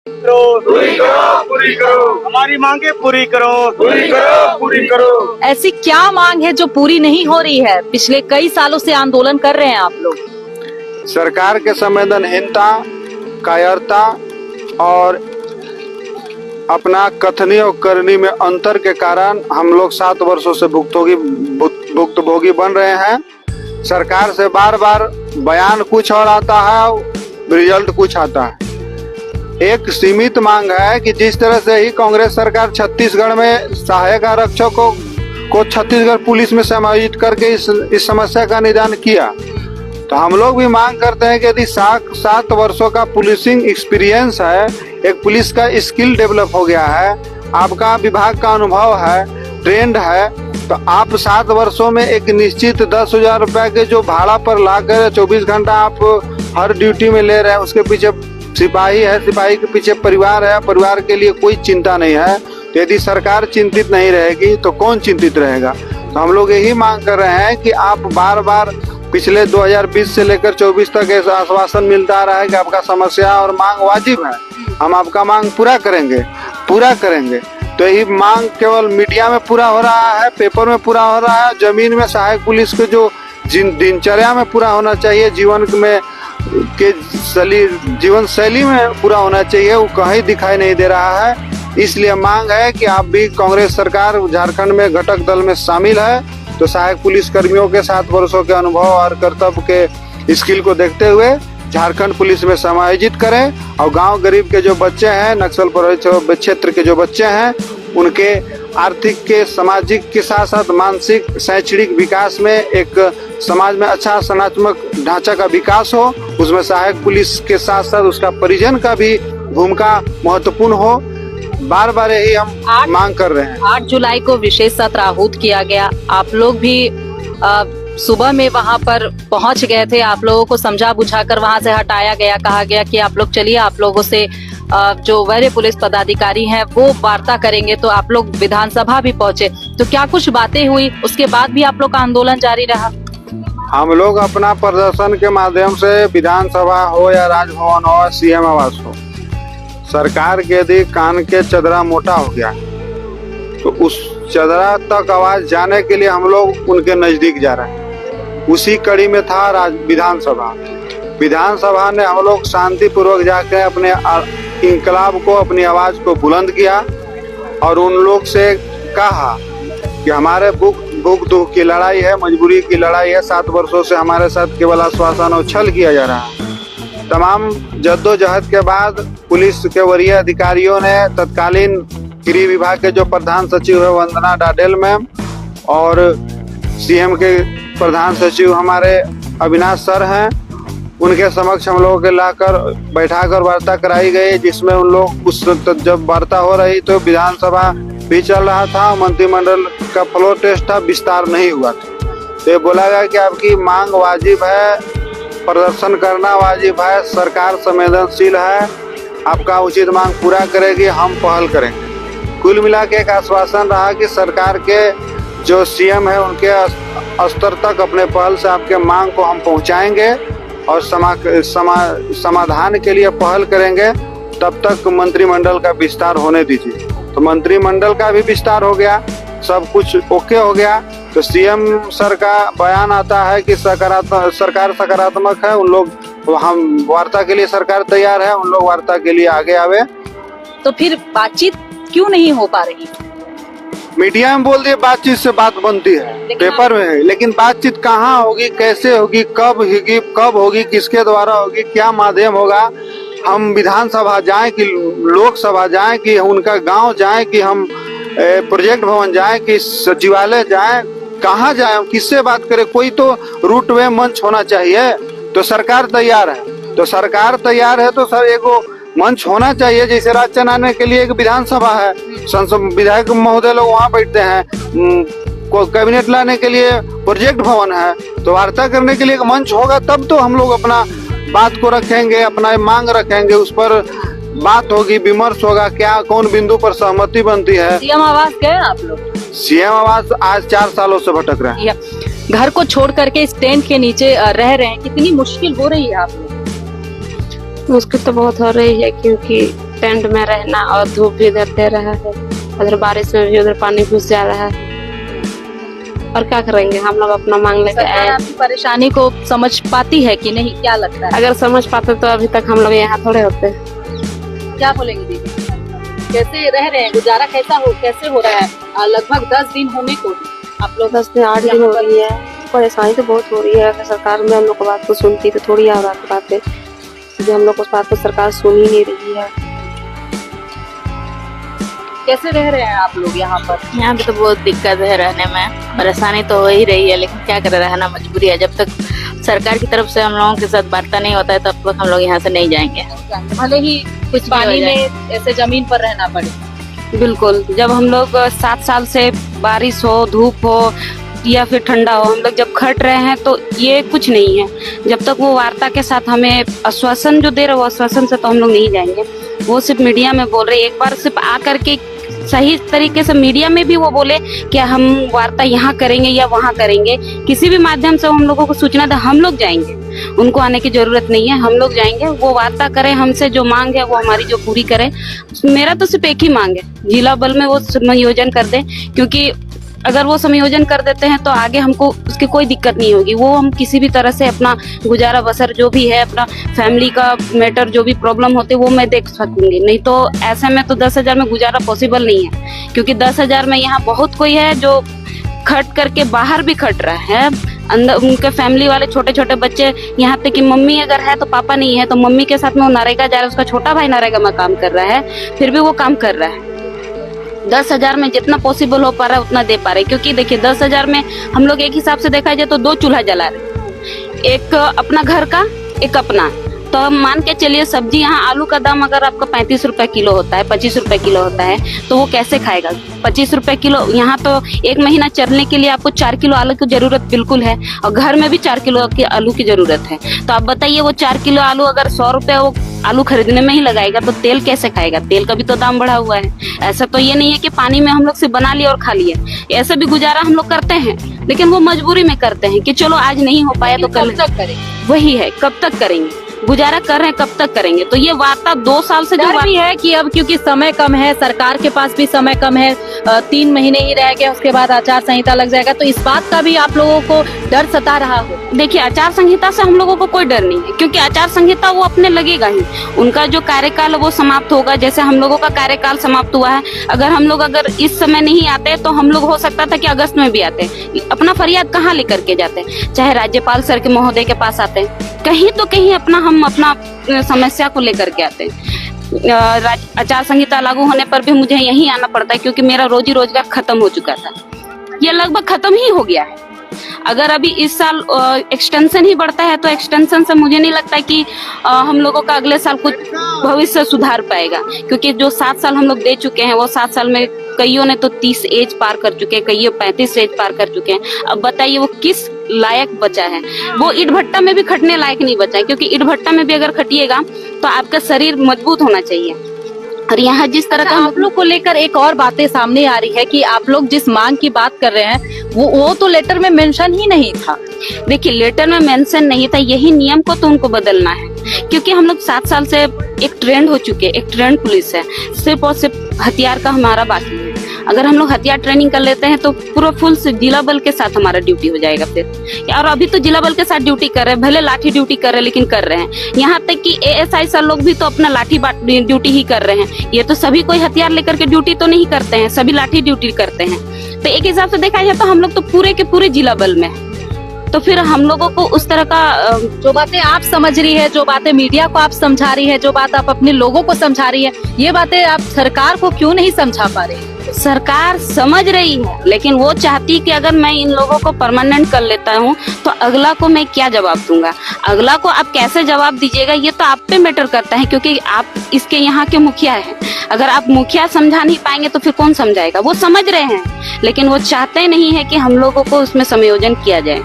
पूरी करो, पूरी करो, हमारी मांगे पूरी करो, पूरी करो, पूरी करो। ऐसी क्या मांग है जो पूरी नहीं हो रही है? पिछले कई सालों से आंदोलन कर रहे हैं आप लोग। सरकार के संवेदनहीनता, कायरता और अपना कथनी और करनी में अंतर के कारण हम लोग 7 वर्षों से भुक्तभोगी बन रहे हैं। सरकार से बार बार बयान कुछ और आता है, रिजल्ट कुछ आता है। एक सीमित मांग है कि जिस तरह से ही कांग्रेस सरकार छत्तीसगढ़ में सहायक आरक्षकों को छत्तीसगढ़ पुलिस में समायोजित करके इस समस्या का निदान किया, तो हम लोग भी मांग करते हैं कि यदि 7 वर्षों का पुलिसिंग एक्सपीरियंस है, एक पुलिस का स्किल डेवलप हो गया है, आपका विभाग का अनुभव है, ट्रेंड है, तो आप 7 वर्षों में एक निश्चित 10,000 रुपए के जो भाड़ा पर लाकर 24 घंटा आप हर ड्यूटी में ले रहे हैं, उसके पीछे सिपाही है, सिपाही के पीछे परिवार है, परिवार के लिए कोई चिंता नहीं है। तो यदि सरकार चिंतित नहीं रहेगी तो कौन चिंतित रहेगा? तो हम लोग यही मांग कर रहे हैं कि आप बार बार पिछले 2020 से लेकर 24 तक ऐसा आश्वासन मिलता आ रहा है कि आपका समस्या और मांग वाजिब है, हम आपका मांग पूरा करेंगे। तो यही मांग केवल मीडिया में पूरा हो रहा है, पेपर में पूरा हो रहा है, जमीन में सहायक पुलिस के जो दिनचर्या में पूरा होना चाहिए, जीवन शैली में पूरा होना चाहिए, वो कहीं दिखाई नहीं दे रहा है। इसलिए मांग है कि आप भी, कांग्रेस सरकार झारखंड में घटक दल में शामिल है, तो सहायक पुलिस कर्मियों के 7 वर्षों के अनुभव और कर्तव्य के स्किल को देखते हुए झारखंड पुलिस में समायोजित करें और गांव गरीब के जो बच्चे हैं, नक्सल प्रभावित क्षेत्र के जो बच्चे हैं, उनके आर्थिक के, सामाजिक के साथ साथ मानसिक शैक्षणिक विकास में एक समाज में अच्छा संरचनात्मक ढांचा का विकास हो, उसमें सहायक पुलिस के साथ साथ उसका परिजन का भी भूमिका महत्वपूर्ण हो। बार बार यही हम मांग कर रहे हैं। 8 जुलाई को विशेष सत्र आहूत किया गया, आप लोग भी सुबह में वहां पर पहुंच गए थे, आप लोगों को समझा बुझाकर वहां से हटाया गया, कहा गया कि आप लोग चलिए, आप लोगों से जो वरीय पुलिस पदाधिकारी हैं वो वार्ता करेंगे, तो आप लोग विधानसभा भी पहुंचे, तो क्या कुछ बातें हुई? उसके बाद भी आप लोग का आंदोलन जारी रहा? हम लोग अपना प्रदर्शन के माध्यम से विधानसभा हो या राजभवन हो, सीएम आवास हो, सरकार के यदि कान के चदरा मोटा हो गया तो उस चदरा तक आवाज जाने के लिए हम लोग उनके नजदीक जा रहे हैं। उसी कड़ी में था विधानसभा ने हम लोग शांति पूर्वक जाकर अपने इंकलाब को, अपनी आवाज को बुलंद किया और उन लोग से कहा कि हमारे भूख दुख की लड़ाई है, मजबूरी की लड़ाई है, 7 वर्षों से हमारे साथ केवल आश्वासन और छल किया जा रहा है। तमाम जद्दोजहद के बाद पुलिस के वरीय अधिकारियों ने तत्कालीन गृह विभाग के जो प्रधान सचिव है वंदना डाडेल मैम और सीएम के प्रधान सचिव हमारे अविनाश सर हैं, उनके समक्ष हम लोगों के लाकर बैठाकर वार्ता कराई गई, जिसमें उन लोग जब वार्ता हो रही तो विधानसभा भी चल रहा था, मंत्रिमंडल का फ्लोर टेस्ट था, विस्तार नहीं हुआ था। तो ये बोला गया कि आपकी मांग वाजिब है, प्रदर्शन करना वाजिब है, सरकार संवेदनशील है, आपका उचित मांग पूरा करेगी, हम पहल करेंगे। कुल मिला के एक आश्वासन रहा कि सरकार के जो सीएम है उनके स्तर तक अपने पहल से आपके मांग को हम पहुंचाएंगे और समाधान के लिए पहल करेंगे। तब तक मंत्रिमंडल का विस्तार होने दीजिए। तो मंत्रिमंडल का भी विस्तार हो गया, सब कुछ ओके हो गया। तो सीएम सर का बयान आता है कि सरकार सकारात्मक है, उन लोग, हम वार्ता के लिए सरकार तैयार है, उन लोग वार्ता के लिए आगे आवे। तो फिर बातचीत क्यों नहीं हो पा रही? मीडिया में बोल दिए बातचीत से बात बनती है, पेपर में है, लेकिन बातचीत कहाँ होगी, कैसे होगी, कब होगी, किसके द्वारा होगी, क्या माध्यम होगा? हम विधानसभा जाएं कि लोकसभा जाएं कि उनका गांव जाएं कि हम प्रोजेक्ट भवन जाएं कि सचिवालय जाएं, कहाँ जाएं, किससे बात करें? कोई तो रूट वे मंच होना चाहिए। तो सरकार तैयार है, तो सर एगो मंच होना चाहिए। जैसे राज्य चलाने के लिए एक विधानसभा है, संसद विधायक महोदय लोग वहाँ बैठते हैं, कैबिनेट लाने के लिए प्रोजेक्ट भवन है, तो वार्ता करने के लिए एक मंच होगा, तब तो हम लोग अपना बात को रखेंगे, अपना मांग रखेंगे, उस पर बात होगी, विमर्श होगा, क्या कौन बिंदु पर सहमति बनती है। सीएम आवास गए आप लोग? सीएम आवास आज 4 सालों से भटक रहे हैं। घर को छोड़ करके इस टेंट के नीचे रह रहे हैं, कितनी मुश्किल हो रही है आप लोग? मुश्किल तो बहुत हो रही है, क्योंकि टेंट में रहना और धूप भी इधर दे रहा है, उधर बारिश में भी उधर पानी घुस जा रहा है। और क्या करेंगे, हम लोग अपना मांग लेके सरकार आए। आपकी परेशानी को समझ पाती है कि नहीं, क्या लगता है? अगर समझ पाते तो अभी तक हम लोग यहाँ थोड़े होते। क्या बोलेंगे दीदी? कैसे रह रहे हैं, गुजारा कैसे हो रहा है? लगभग 10 दिन होने को आप लोग 10 दिन 8 दिन हो रही है। परेशानी तो बहुत हो रही है। अगर सरकार में हम लोग को बात को सुनती तो थोड़ी और बातें, जो हम लोग को उस बात को सरकार सुन ही नहीं रही है। कैसे रह रहे हैं आप लोग यहाँ पर? यहाँ पे तो बहुत दिक्कत है रहने में, परेशानी तो हो ही रही है, लेकिन क्या करें, रहना मजबूरी है। जब तक सरकार की तरफ से हम लोगों के साथ वार्ता नहीं होता है तब तक हम लोग यहाँ से नहीं जाएंगे। भले ही कुछ भी पानी हो जाए। में ऐसे जमीन पर रहना पड़े। बिल्कुल, जब हम लोग 7 साल से बारिश हो, धूप हो या फिर ठंडा हो, हम लोग जब खट रहे हैं तो ये कुछ नहीं है। जब तक वो वार्ता के साथ हमें आश्वासन जो दे रहे, वो आश्वासन से तो हम लोग नहीं जाएंगे। वो सिर्फ मीडिया में बोल रहे, एक बार सिर्फ आ करके सही तरीके से मीडिया में भी वो बोले कि हम वार्ता यहाँ करेंगे या वहाँ करेंगे, किसी भी माध्यम से हम लोगों को सूचना दे, हम लोग जाएंगे। उनको आने की जरूरत नहीं है, हम लोग जाएंगे। वो वार्ता करें, हमसे जो मांग है वो हमारी जो पूरी करें। मेरा तो सिर्फ एक ही मांग है, जिला बल में वो समायोजन कर दें, क्योंकि अगर वो समायोजन कर देते हैं तो आगे हमको उसकी कोई दिक्कत नहीं होगी। वो हम किसी भी तरह से अपना गुजारा बसर जो भी है, अपना फैमिली का मैटर जो भी प्रॉब्लम होते वो मैं देख सकूंगी। नहीं तो ऐसे में तो 10,000 में गुजारा पॉसिबल नहीं है, क्योंकि 10,000 में यहाँ बहुत कोई है जो खट करके बाहर भी खट रहा है। अंदर उनके फैमिली वाले छोटे छोटे बच्चे, यहाँ तक कि मम्मी अगर है तो पापा नहीं है, तो मम्मी के साथ में वो नरेगा जा रहा है, उसका छोटा भाई नरेगा में काम कर रहा है, फिर भी वो काम कर रहा है। 10,000 में जितना पॉसिबल हो पा रहा है उतना दे पा रहे, क्योंकि देखिए 10,000 में हम लोग एक हिसाब से देखा जाए तो 2 चूल्हा जला रहे, एक अपना घर का, एक अपना। तो हम मान के चलिए, सब्जी यहाँ आलू का दाम अगर आपका 35 रुपए किलो होता है, 25 रुपए किलो होता है, तो वो कैसे खाएगा? 25 रुपए किलो। यहाँ तो 1 महीना चलने के लिए आपको 4 किलो आलू की जरूरत बिल्कुल है, और घर में भी 4 किलो के आलू की जरूरत है। तो आप बताइए, वो 4 किलो आलू अगर 100 रुपए वो आलू खरीदने में ही लगाएगा तो तेल कैसे खाएगा? तेल का भी तो दाम बढ़ा हुआ है। ऐसा तो ये नहीं है कि पानी में हम लोग से बना लिया और खा लिया, ऐसे भी गुजारा हम लोग करते हैं, लेकिन वो मजबूरी में करते हैं कि चलो आज नहीं हो पाया तो कल तक करें। वही है, कब तक करेंगे? गुजारा कर रहे हैं, कब तक करेंगे? तो ये वार्ता 2 साल से जो डर भी है कि अब क्योंकि समय कम है, सरकार के पास भी समय कम है, 3 महीने ही रह गए, उसके बाद आचार संहिता लग जाएगा, तो इस बात का भी आप लोगों को डर सता रहा हो? देखिए, आचार संहिता से हम लोगों को कोई डर नहीं है, क्योंकि आचार संहिता वो अपने लगेगा ही। उनका जो कार्यकाल वो समाप्त होगा, जैसे हम लोगों का कार्यकाल समाप्त हुआ है। अगर इस समय नहीं आते तो हम लोग हो सकता था कि अगस्त में भी आते। अपना फरियाद कहाँ लेकर के जाते? चाहे राज्यपाल सर के महोदय के पास आते, कहीं तो कहीं हम अपना समस्या को लेकर के आते हैं। आचार संहिता लागू होने पर भी मुझे यहीं आना पड़ता है, क्योंकि मेरा रोजी रोजगार खत्म हो चुका था। ये लगभग खत्म ही हो गया है। अगर अभी इस साल एक्सटेंशन ही बढ़ता है तो एक्सटेंशन से मुझे नहीं लगता कि हम लोगों का अगले साल कुछ भविष्य सुधार पाएगा, क्योंकि जो 7 साल हम लोग दे चुके हैं, वो 7 साल में कईयों ने तो 30 एज पार कर चुके हैं, कईयों 35 एज पार कर चुके हैं। अब बताइए वो किस लायक बचा है? वो ईट भट्टा में भी खटने लायक नहीं बचा है, क्योंकि ईट भट्टा में भी अगर खटिएगा तो आपका शरीर मजबूत होना चाहिए। और यहाँ जिस तरह का आप लोग को लेकर एक और बातें सामने आ रही है कि आप लोग जिस मांग की बात कर रहे हैं वो तो लेटर में मेंशन ही नहीं था। देखिए, लेटर में मेंशन नहीं था, यही नियम को तो उनको बदलना है, क्योंकि हम लोग 7 साल से एक ट्रेंड हो चुके, एक ट्रेंड पुलिस है, सिर्फ और सिर्फ हथियार का हमारा बाकी है। अगर हम लोग हथियार ट्रेनिंग कर लेते हैं तो पूरा फुल जिला बल के साथ हमारा ड्यूटी हो जाएगा फिर। और अभी तो जिला बल के साथ ड्यूटी कर रहे हैं, भले लाठी ड्यूटी कर रहे हैं, लेकिन कर रहे हैं। यहाँ तक कि ASI सर लोग भी तो अपना लाठी ड्यूटी ही कर रहे हैं। ये तो सभी कोई हथियार लेकर के ड्यूटी तो नहीं करते हैं, सभी लाठी ड्यूटी करते हैं। तो एक हिसाब से देखा जाए तो हम लोग तो पूरे के पूरे जिला बल में, तो फिर हम लोगों को उस तरह का जो बातें आप समझ रही है, जो बातें मीडिया को आप समझा रही है, जो बात आप अपने लोगों को समझा रही है, ये बातें आप सरकार को क्यों नहीं समझा पा रही? सरकार समझ रही है, लेकिन वो चाहती कि अगर मैं इन लोगों को परमानेंट कर लेता हूँ तो अगला को मैं क्या जवाब दूंगा? अगला को आप कैसे जवाब दीजिएगा, ये तो आप पे मैटर करता है, क्योंकि आप इसके यहाँ के मुखिया हैं। अगर आप मुखिया समझा नहीं पाएंगे तो फिर कौन समझाएगा? वो समझ रहे हैं, लेकिन वो चाहते नहीं है कि हम लोगों को उसमें समायोजन किया जाए।